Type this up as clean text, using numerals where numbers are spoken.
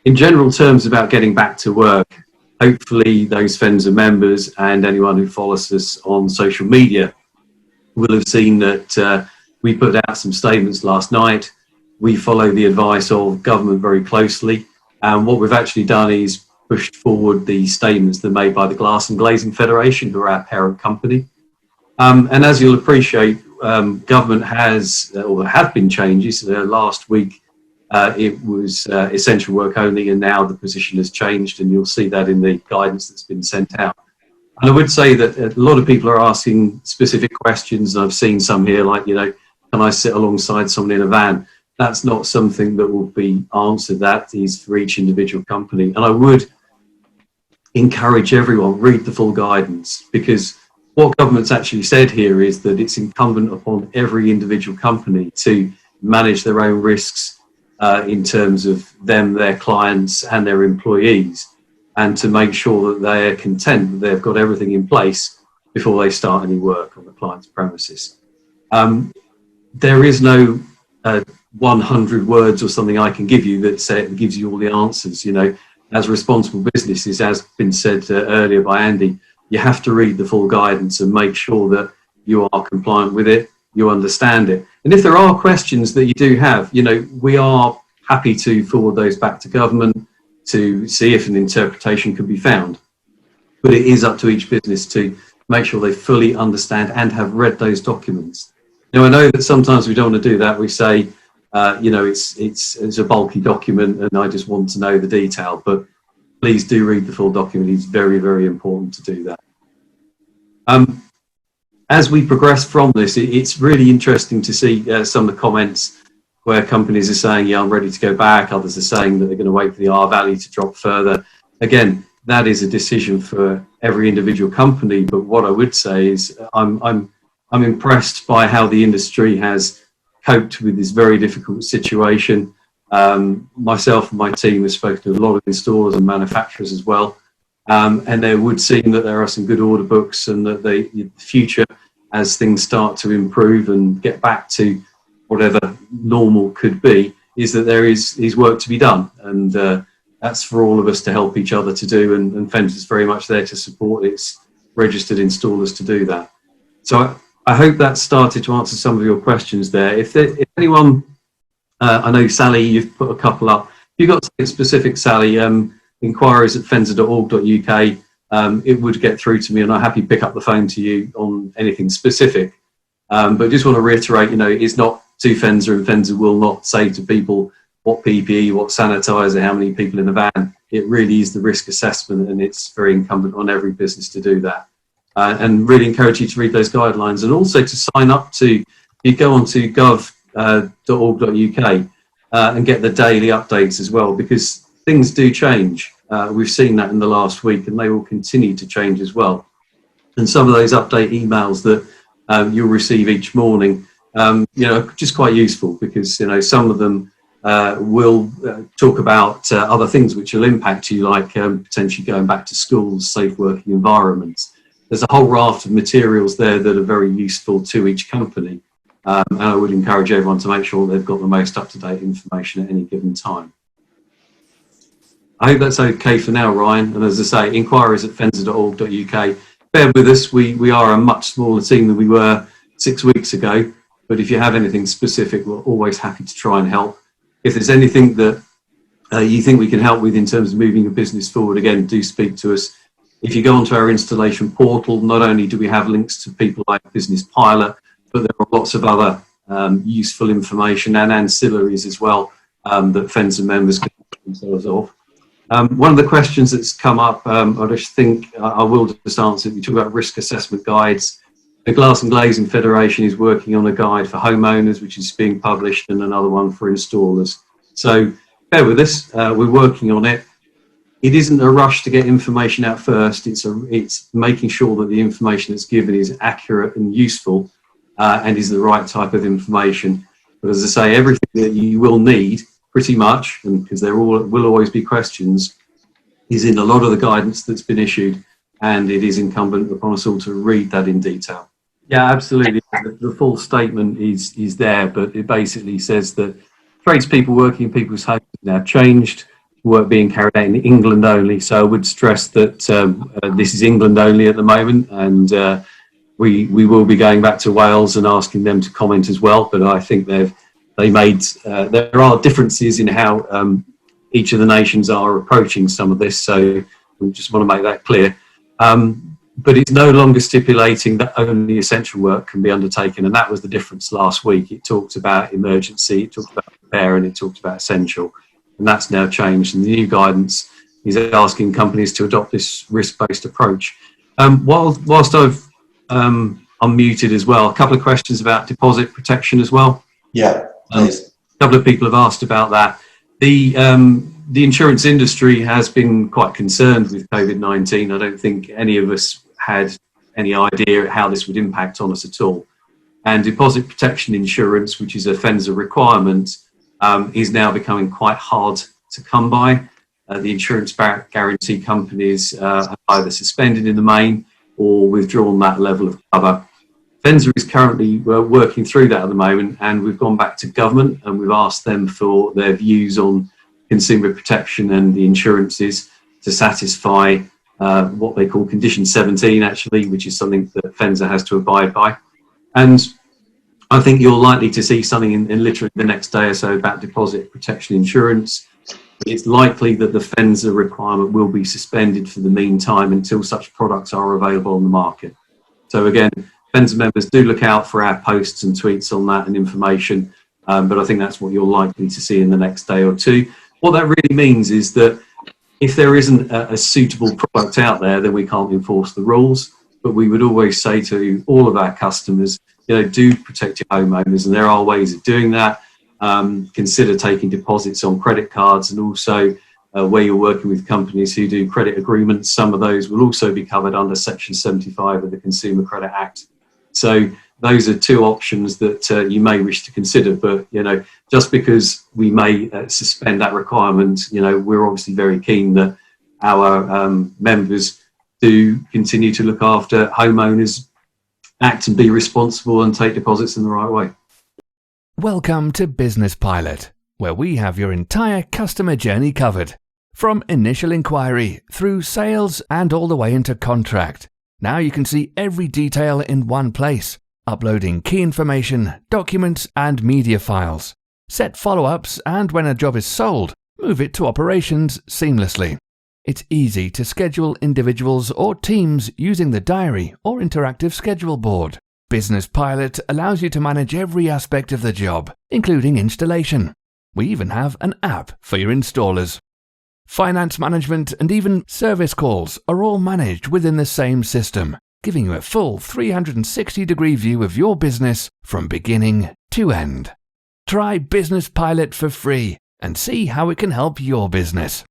in general terms about getting back to work, hopefully those FENSA members and anyone who follows us on social media will have seen that we put out some statements last night. We follow the advice of government very closely, and what we've actually done is pushed forward the statements that are made by the Glass and Glazing Federation, who are our parent company. And as you'll appreciate, government has, or there have been changes. Last week it was essential work only, and now the position has changed, and you'll see that in the guidance that's been sent out. And I would say that a lot of people are asking specific questions. I've seen some here like, you know, can I sit alongside someone in a van? That's not something that will be answered. That is for each individual company. And I would encourage everyone, read the full guidance, because what government's actually said here is that it's incumbent upon every individual company to manage their own risks in terms of them, their clients and their employees, and to make sure that they're content that they've got everything in place before they start any work on the client's premises. There is no 100 words or something I can give you that gives you all the answers. You know, as responsible businesses, as been said earlier by Andy, you have to read the full guidance and make sure that you are compliant with it, you understand it. And if there are questions that you do have, you know, we are happy to forward those back to government to see if an interpretation can be found. But it is up to each business to make sure they fully understand and have read those documents. Now, I know that sometimes we don't want to do that. We say, you know, it's a bulky document and I just want to know the detail, but please do read the full document. It's very, very important to do that. As we progress from this, it's really interesting to see some of the comments where companies are saying, yeah, I'm ready to go back. Others are saying that they're going to wait for the R value to drop further. Again, that is a decision for every individual company. But what I would say is I'm impressed by how the industry has coped with this very difficult situation. Myself and my team have spoken to a lot of installers and manufacturers as well. And there would seem that there are some good order books, and that the future, as things start to improve and get back to whatever normal could be, is that there is work to be done. And that's for all of us to help each other to do. And FENSA is very much there to support its registered installers to do that. So I hope that started to answer some of your questions there. If anyone, I know Sally, you've put a couple up. If you've got something specific, Sally, inquiries@fensa.org.uk, it would get through to me, and I'm happy to pick up the phone to you on anything specific. But I just want to reiterate, you know, it's not to FENSA, and FENSA will not say to people what PPE, what sanitizer, how many people in the van. It really is the risk assessment, and it's very incumbent on every business to do that. And really encourage you to read those guidelines, and also to sign up to, you go on to gov.org.uk and get the daily updates as well, because things do change. We've seen that in the last week, and they will continue to change as well. And some of those update emails that you'll receive each morning, you know, just quite useful, because, you know, some of them will talk about other things which will impact you, like potentially going back to schools, safe working environments. There's a whole raft of materials there that are very useful to each company. And I would encourage everyone to make sure they've got the most up-to-date information at any given time. I hope that's okay for now, Ryan. And as I say, inquiries@fensa.org.uk. Bear with us, we are a much smaller team than we were 6 weeks ago. But if you have anything specific, we're always happy to try and help. If there's anything that you think we can help with in terms of moving a business forward, again, do speak to us. If you go onto our installation portal, not only do we have links to people like Business Pilot, but there are lots of other useful information and ancillaries as well that FENSA members can help themselves of. One of the questions that's come up, I just think I will just answer it. We talk about risk assessment guides. The Glass and Glazing Federation is working on a guide for homeowners, which is being published, and another one for installers. So bear with us, we're working on it. It isn't a rush to get information out first. It's making sure that the information that's given is accurate and useful and is the right type of information. But as I say, everything that you will need, pretty much, and because there will always be questions, is in a lot of the guidance that's been issued, and it is incumbent upon us all to read that in detail. Yeah, absolutely. The full statement is there, but it basically says that tradespeople working in people's homes have now changed. work being carried out in England only. So I would stress that this is England only at the moment, and we will be going back to Wales and asking them to comment as well. But I think there are differences in how each of the nations are approaching some of this. So we just want to make that clear. But it's no longer stipulating that only essential work can be undertaken, and that was the difference last week. It talked about emergency, it talked about repair, and it talked about essential, and that's now changed. And the new guidance is asking companies to adopt this risk-based approach. Whilst I've unmuted as well, a couple of questions about deposit protection as well. Yeah, please. A couple of people have asked about that. The insurance industry has been quite concerned with COVID-19. I don't think any of us had any idea how this would impact on us at all. And deposit protection insurance, which is a FENSA requirement, is now becoming quite hard to come by. The insurance guarantee companies have either suspended in the main or withdrawn that level of cover. FENSA is currently working through that at the moment, and we've gone back to government and we've asked them for their views on consumer protection and the insurances to satisfy what they call condition 17 actually, which is something that FENSA has to abide by. And I think you're likely to see something in literally the next day or so about deposit protection insurance. It's likely that the FENSA requirement will be suspended for the meantime until such products are available on the market. So again, FENSA members, do look out for our posts and tweets on that and information, but I think that's what you're likely to see in the next day or two. What that really means is that if there isn't a suitable product out there, then we can't enforce the rules. But we would always say to all of our customers, do protect your homeowners, and there are ways of doing that. Consider taking deposits on credit cards, and also where you're working with companies who do credit agreements, some of those will also be covered under Section 75 of the Consumer Credit Act. So those are two options that you may wish to consider, but just because we may suspend that requirement, we're obviously very keen that our members do continue to look after homeowners, act and be responsible, and take deposits in the right way. Welcome to Business Pilot, where we have your entire customer journey covered, from initial inquiry through sales and all the way into contract. Now you can see every detail in one place, uploading key information, documents and media files. Set follow-ups, and when a job is sold, move it to operations seamlessly. It's easy to schedule individuals or teams using the diary or interactive schedule board. Business Pilot allows you to manage every aspect of the job, including installation. We even have an app for your installers. Finance management and even service calls are all managed within the same system, giving you a full 360-degree view of your business from beginning to end. Try Business Pilot for free and see how it can help your business.